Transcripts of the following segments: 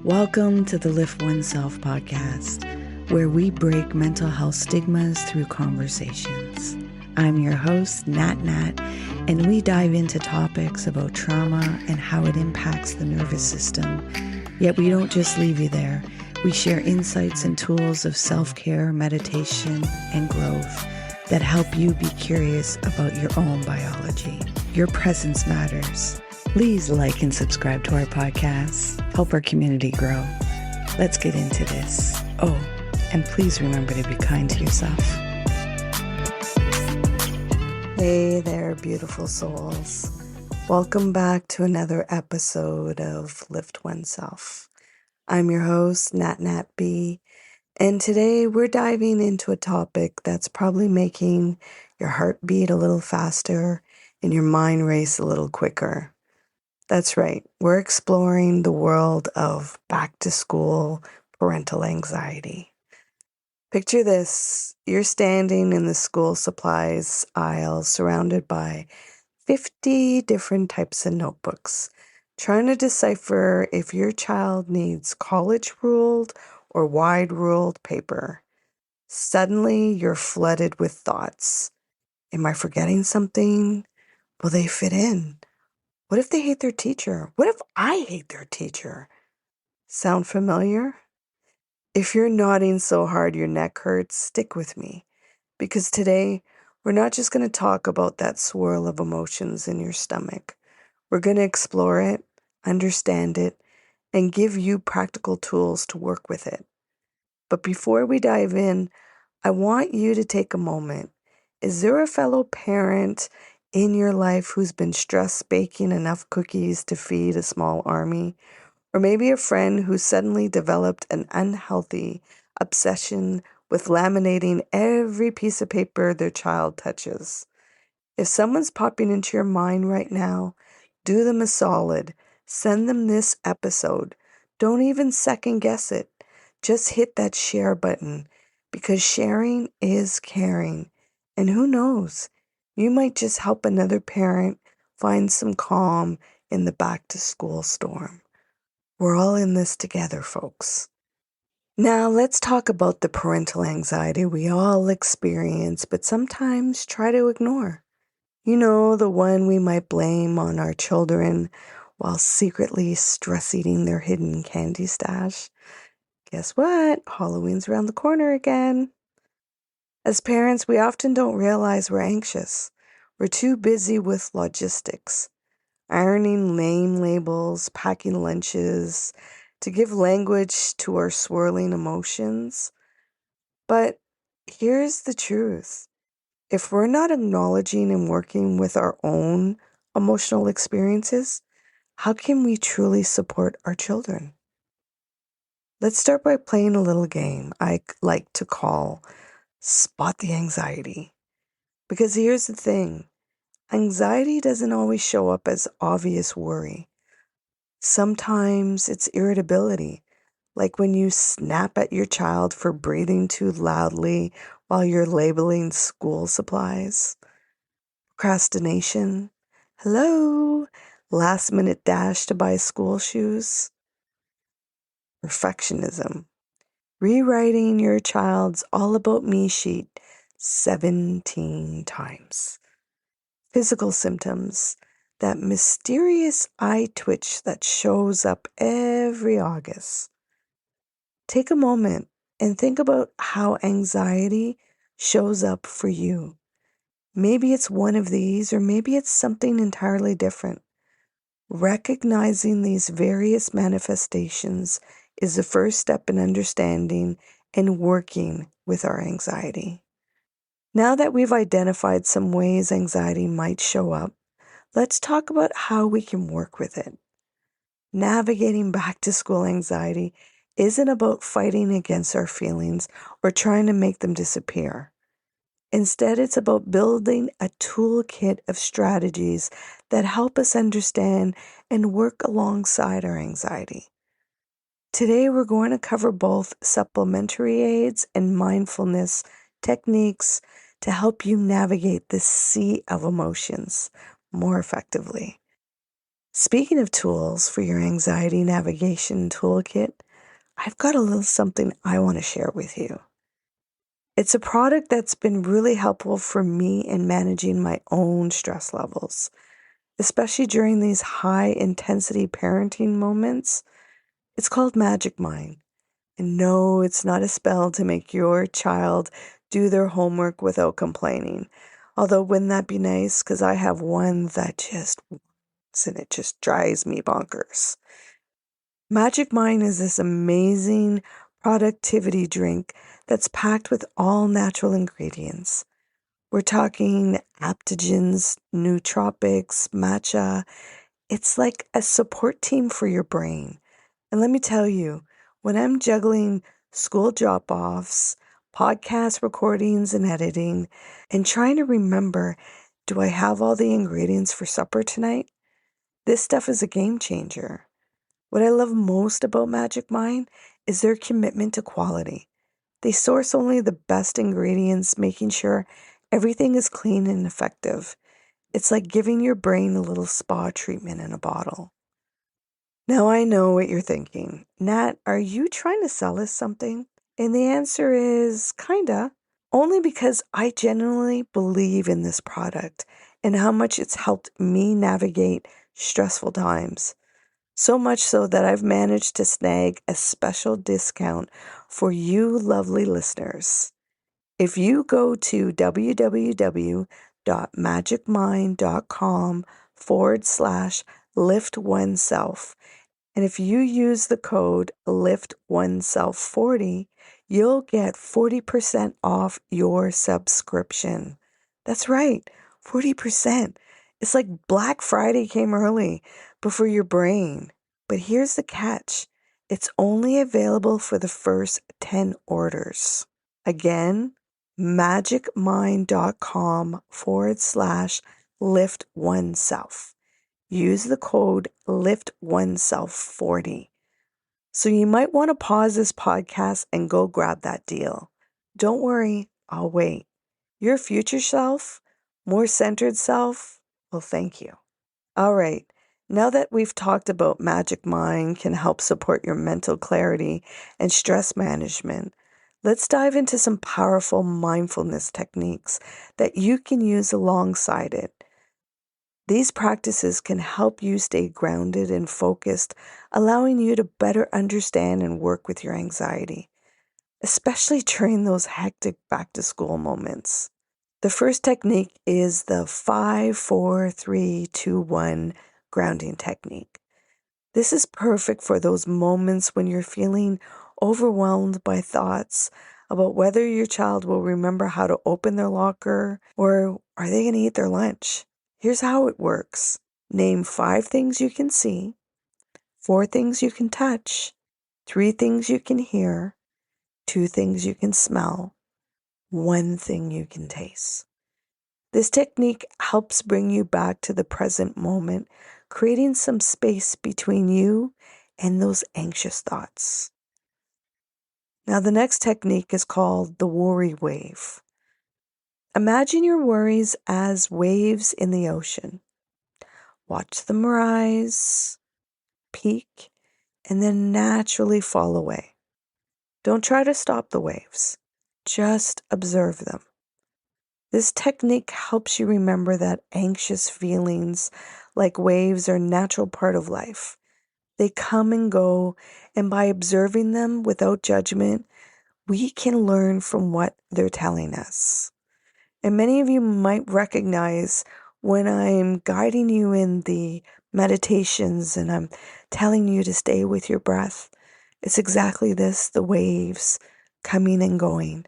Welcome to the Lift Oneself podcast, where we break mental health stigmas through conversations. I'm your host, Nat, and we dive into topics about trauma and how it impacts the nervous system. Yet we don't just leave you there. We share insights and tools of self-care, meditation, and growth that help you be curious about your own biology. Your presence matters. Please like and subscribe to our podcast. Help our community grow. Let's get into this. Oh, and please remember to be kind to yourself. Hey there, beautiful souls. Welcome back to another episode of Lift Oneself. I'm your host, Nat B, and today we're diving into a topic that's probably making your heart beat a little faster and your mind race a little quicker. That's right, we're exploring the world of back-to-school parental anxiety. Picture this, you're standing in the school supplies aisle surrounded by 50 different types of notebooks, trying to decipher if your child needs college-ruled or wide-ruled paper. Suddenly, you're flooded with thoughts. Am I forgetting something? Will they fit in? What if they hate their teacher? What if I hate their teacher? Sound familiar? If you're nodding so hard your neck hurts, stick with me. Because today, we're not just going to talk about that swirl of emotions in your stomach. We're going to explore it, understand it, and give you practical tools to work with it. But before we dive in, I want you to take a moment. Is there a fellow parent in your life who's been stressed baking enough cookies to feed a small army? Or maybe a friend who suddenly developed an unhealthy obsession with laminating every piece of paper their child touches? If someone's popping into your mind right now, do them a solid. Send them this episode. Don't even second guess it. Just hit that share button because sharing is caring. And who knows? You might just help another parent find some calm in the back-to-school storm. We're all in this together, folks. Now, let's talk about the parental anxiety we all experience, but sometimes try to ignore. You know, the one we might blame on our children while secretly stress-eating their hidden candy stash. Guess what? Halloween's around the corner again. As parents, we often don't realize we're anxious. We're too busy with logistics, ironing name labels, packing lunches, to give language to our swirling emotions. But here's the truth. If we're not acknowledging and working with our own emotional experiences, how can we truly support our children? Let's start by playing a little game I like to call Spot the Anxiety. Because here's the thing. Anxiety doesn't always show up as obvious worry. Sometimes it's irritability, like when you snap at your child for breathing too loudly while you're labeling school supplies. Procrastination. Hello, last minute dash to buy school shoes. Perfectionism. Rewriting your child's all about me sheet 17 times. Physical symptoms. That mysterious eye twitch that shows up every August. Take a moment and think about how anxiety shows up for you. Maybe it's one of these, or maybe it's something entirely different. Recognizing these various manifestations is the first step in understanding and working with our anxiety. Now that we've identified some ways anxiety might show up, let's talk about how we can work with it. Navigating back-to-school anxiety isn't about fighting against our feelings or trying to make them disappear. Instead, it's about building a toolkit of strategies that help us understand and work alongside our anxiety. Today, we're going to cover both supplementary aids and mindfulness techniques to help you navigate this sea of emotions more effectively. Speaking of tools for your anxiety navigation toolkit, I've got a little something I want to share with you. It's a product that's been really helpful for me in managing my own stress levels, especially during these high intensity parenting moments. It's called Magic Mind. And no, it's not a spell to make your child do their homework without complaining. Although, wouldn't that be nice? Because I have one that just wants and it just drives me bonkers. Magic Mind is this amazing productivity drink that's packed with all natural ingredients. We're talking adaptogens, nootropics, matcha. It's like a support team for your brain. And let me tell you, when I'm juggling school drop-offs, podcast recordings and editing, and trying to remember, do I have all the ingredients for supper tonight? This stuff is a game changer. What I love most about Magic Mind is their commitment to quality. They source only the best ingredients, making sure everything is clean and effective. It's like giving your brain a little spa treatment in a bottle. Now I know what you're thinking. Nat, are you trying to sell us something? And the answer is kinda. Only because I genuinely believe in this product and how much it's helped me navigate stressful times. So much so that I've managed to snag a special discount for you lovely listeners. If you go to www.magicmind.com/lift oneself, and if you use the code LIFT1SELF40, you'll get 40% off your subscription. That's right, 40%. It's like Black Friday came early, but for your brain. But here's the catch. It's only available for the first 10 orders. Again, magicmind.com/lift oneself. Use the code LIFT1SELF40. So you might want to pause this podcast and go grab that deal. Don't worry, I'll wait. Your future self, more centered self, well, thank you. All right, now that we've talked about Magic Mind can help support your mental clarity and stress management, let's dive into some powerful mindfulness techniques that you can use alongside it. These practices can help you stay grounded and focused, allowing you to better understand and work with your anxiety, especially during those hectic back-to-school moments. The first technique is the 5-4-3-2-1 grounding technique. This is perfect for those moments when you're feeling overwhelmed by thoughts about whether your child will remember how to open their locker or are they going to eat their lunch. Here's how it works. Name 5 things you can see, 4 things you can touch, 3 things you can hear, 2 things you can smell, 1 thing you can taste. This technique helps bring you back to the present moment, creating some space between you and those anxious thoughts. Now, the next technique is called the worry wave. Imagine your worries as waves in the ocean. Watch them rise, peak, and then naturally fall away. Don't try to stop the waves. Just observe them. This technique helps you remember that anxious feelings like waves are a natural part of life. They come and go, and by observing them without judgment, we can learn from what they're telling us. And many of you might recognize when I'm guiding you in the meditations and I'm telling you to stay with your breath, it's exactly this, the waves coming and going,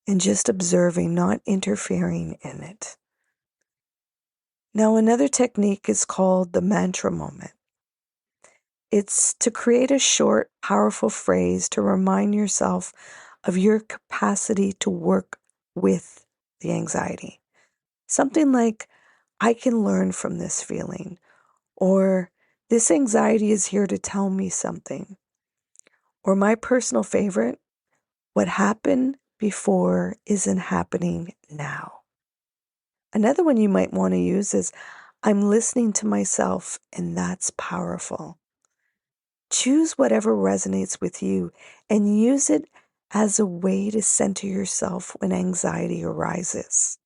and just observing, not interfering in it. Now, another technique is called the mantra moment. It's to create a short, powerful phrase to remind yourself of your capacity to work with the anxiety. Something like, I can learn from this feeling, or this anxiety is here to tell me something. Or my personal favorite, what happened before isn't happening now. Another one you might want to use is, I'm listening to myself, and that's powerful. Choose whatever resonates with you and use it as a way to center yourself when anxiety arises.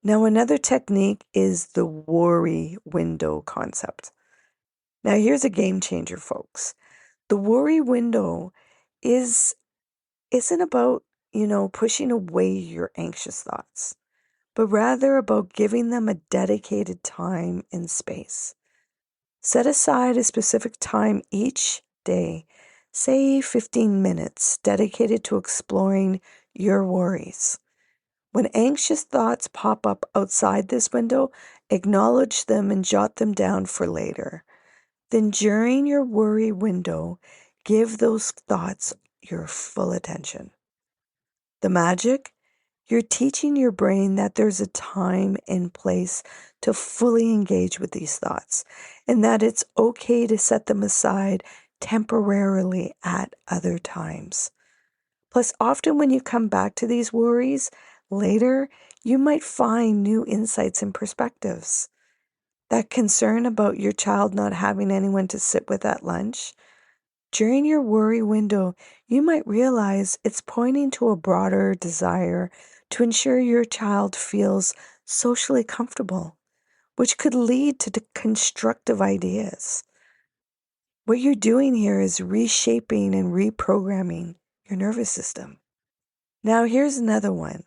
Now, another technique is the worry window concept. Now, here's a game changer, folks. The worry window isn't about, pushing away your anxious thoughts, but rather about giving them a dedicated time and space. Set aside a specific time each day, say 15 minutes, dedicated to exploring your worries. When anxious thoughts pop up outside this window, acknowledge them and jot them down for later. Then during your worry window, give those thoughts your full attention. The magic? You're teaching your brain that there's a time and place to fully engage with these thoughts, and that it's okay to set them aside temporarily at other times. Plus, often when you come back to these worries later, you might find new insights and perspectives. That concern about your child not having anyone to sit with at lunch, during your worry window, you might realize it's pointing to a broader desire to ensure your child feels socially comfortable, which could lead to constructive ideas. What you're doing here is reshaping and reprogramming your nervous system. Now, here's another one,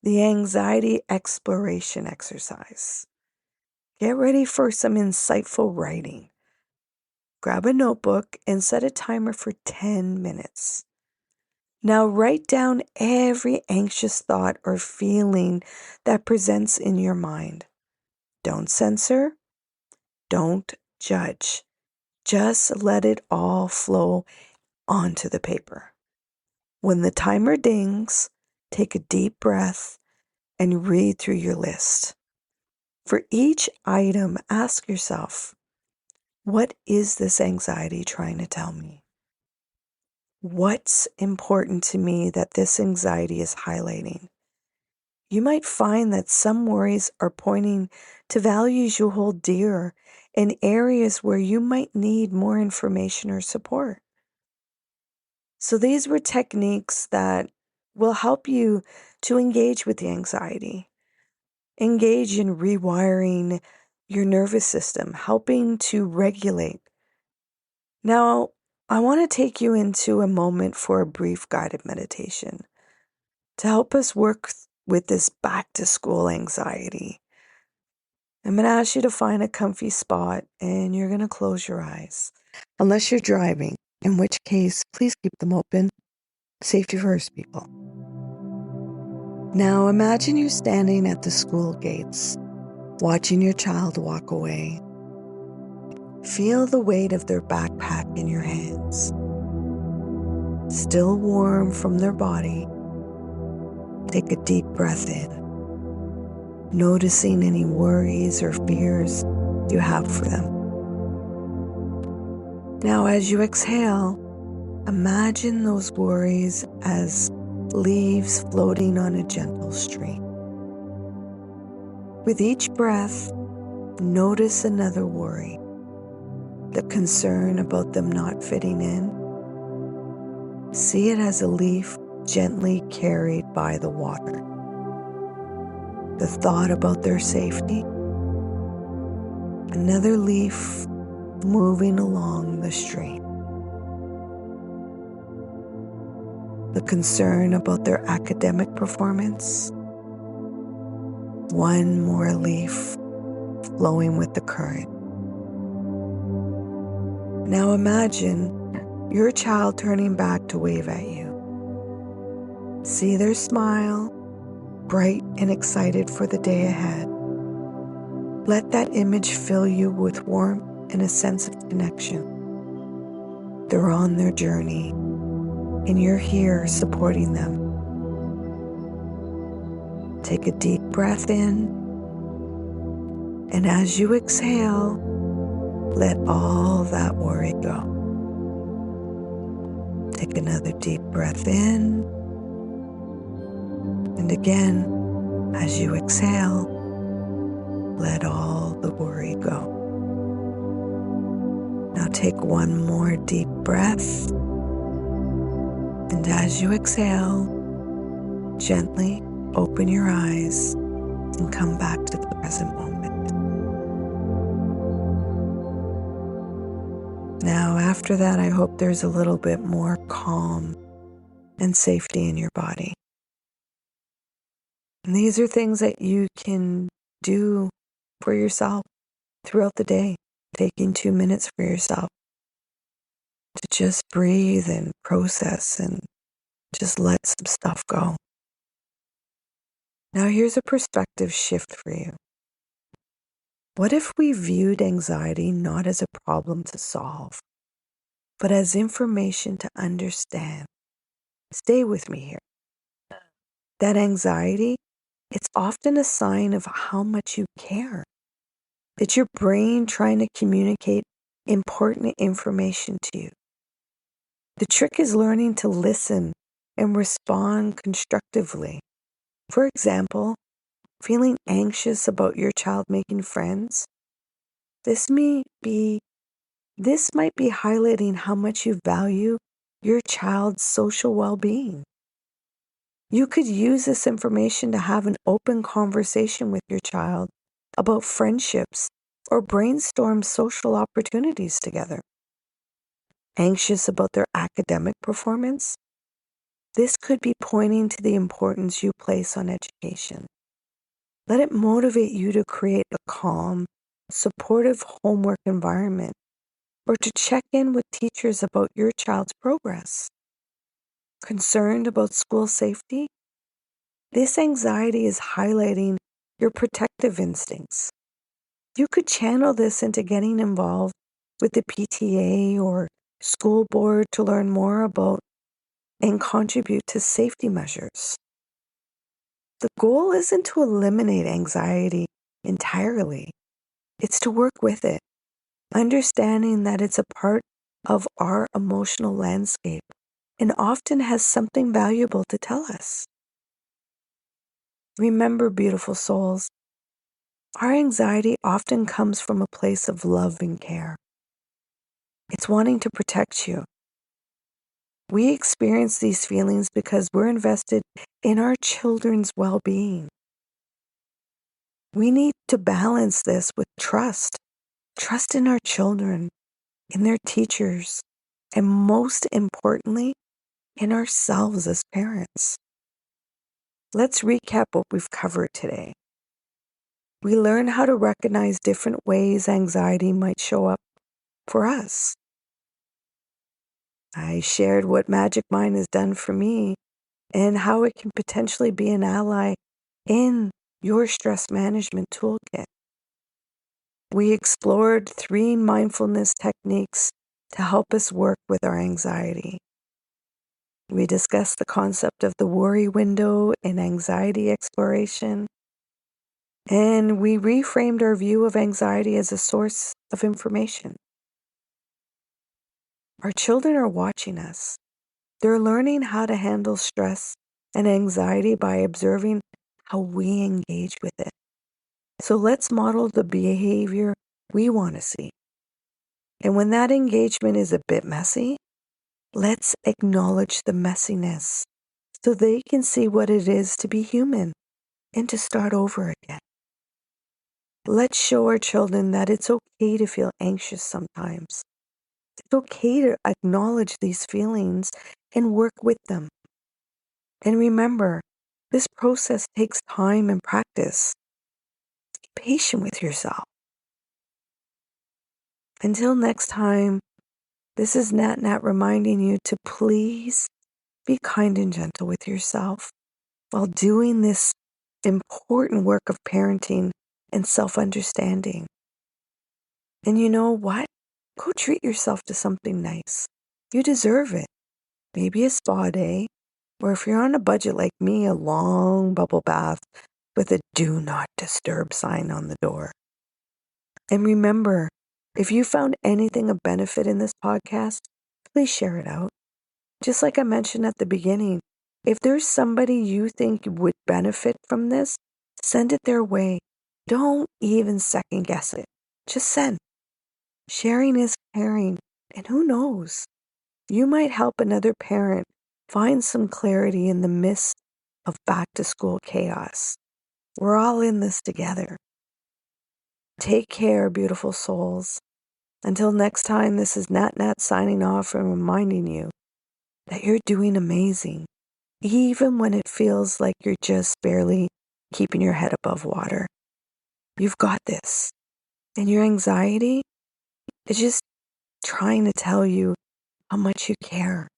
the anxiety exploration exercise. Get ready for some insightful writing. Grab a notebook and set a timer for 10 minutes. Now write down every anxious thought or feeling that presents in your mind. Don't censor, don't judge. Just let it all flow onto the paper. When the timer dings, take a deep breath and read through your list. For each item, ask yourself, what is this anxiety trying to tell me? What's important to me that this anxiety is highlighting? You might find that some worries are pointing to values you hold dear in areas where you might need more information or support. So these were techniques that will help you to engage with the anxiety, engage in rewiring your nervous system, helping to regulate. Now, I want to take you into a moment for a brief guided meditation to help us work with this back to school anxiety. I'm going to ask you to find a comfy spot and you're going to close your eyes. Unless you're driving, in which case, please keep them open. Safety first, people. Now imagine you standing at the school gates, watching your child walk away. Feel the weight of their backpack in your hands. Still warm from their body, take a deep breath in, noticing any worries or fears you have for them. Now, as you exhale, imagine those worries as leaves floating on a gentle stream. With each breath, notice another worry, the concern about them not fitting in. See it as a leaf gently carried by the water. The thought about their safety, another leaf moving along the stream. The concern about their academic performance, one more leaf flowing with the current. Now imagine your child turning back to wave at you. See their smile, bright and excited for the day ahead. Let that image fill you with warmth and a sense of connection. They're on their journey, and you're here supporting them. Take a deep breath in, and as you exhale, let all that worry go. Take another deep breath in, and again, as you exhale, let all the worry go. Now take one more deep breath, and as you exhale, gently open your eyes and come back to the present moment. Now, after that, I hope there's a little bit more calm and safety in your body. And these are things that you can do for yourself throughout the day, taking 2 minutes for yourself to just breathe and process and just let some stuff go. Now, here's a perspective shift for you. What if we viewed anxiety not as a problem to solve, but as information to understand? Stay with me here. That anxiety, it's often a sign of how much you care. It's your brain trying to communicate important information to you. The trick is learning to listen and respond constructively. For example, feeling anxious about your child making friends. This might be highlighting how much you value your child's social well-being. You could use this information to have an open conversation with your child about friendships or brainstorm social opportunities together. Anxious about their academic performance? This could be pointing to the importance you place on education. Let it motivate you to create a calm, supportive homework environment or to check in with teachers about your child's progress. Concerned about school safety? This anxiety is highlighting your protective instincts. You could channel this into getting involved with the PTA or school board to learn more about and contribute to safety measures. The goal isn't to eliminate anxiety entirely. It's to work with it, understanding that it's a part of our emotional landscape and often has something valuable to tell us. Remember, beautiful souls, our anxiety often comes from a place of love and care. It's wanting to protect you. We experience these feelings because we're invested in our children's well-being. We need to balance this with trust. Trust in our children, in their teachers, and most importantly, in ourselves as parents. Let's recap what we've covered today. We learn how to recognize different ways anxiety might show up for us. I shared what Magic Mind has done for me and how it can potentially be an ally in your stress management toolkit. We explored 3 mindfulness techniques to help us work with our anxiety. We discussed the concept of the worry window in anxiety exploration, and we reframed our view of anxiety as a source of information. Our children are watching us. They're learning how to handle stress and anxiety by observing how we engage with it. So let's model the behavior we want to see. And when that engagement is a bit messy, let's acknowledge the messiness so they can see what it is to be human and to start over again. Let's show our children that it's okay to feel anxious sometimes. It's okay to acknowledge these feelings and work with them. And remember, this process takes time and practice. Be patient with yourself. Until next time, this is Nat Nat reminding you to please be kind and gentle with yourself while doing this important work of parenting and self-understanding. And you know what? Go treat yourself to something nice. You deserve it. Maybe a spa day, or if you're on a budget like me, a long bubble bath with a do not disturb sign on the door. And remember, if you found anything of benefit in this podcast, please share it out. Just like I mentioned at the beginning, if there's somebody you think would benefit from this, send it their way. Don't even second guess it. Just send. Sharing is caring. And who knows? You might help another parent find some clarity in the midst of back to school chaos. We're all in this together. Take care, beautiful souls. Until next time, this is Nat Nat signing off and reminding you that you're doing amazing, even when it feels like you're just barely keeping your head above water. You've got this. And your anxiety is just trying to tell you how much you care.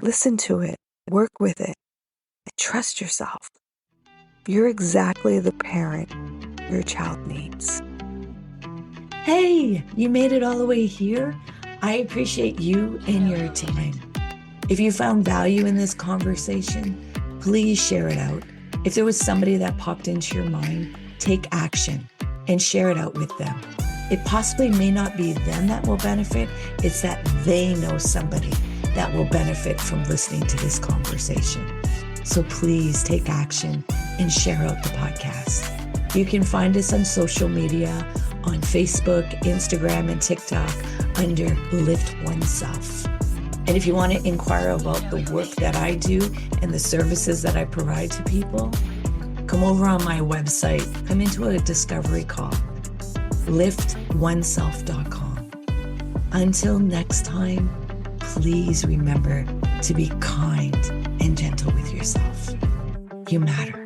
Listen to it, work with it, and trust yourself. You're exactly the parent your child needs. Hey, you made it all the way here. I appreciate you and your time. If you found value in this conversation, please share it out. If there was somebody that popped into your mind, take action and share it out with them. It possibly may not be them that will benefit, it's that they know somebody that will benefit from listening to this conversation. So please take action and share out the podcast. You can find us on social media, on Facebook, Instagram, and TikTok under Lift Oneself. And if you want to inquire about the work that I do and the services that I provide to people, come over on my website, come into a discovery call, liftoneself.com. Until next time, please remember to be kind and gentle with yourself. You matter.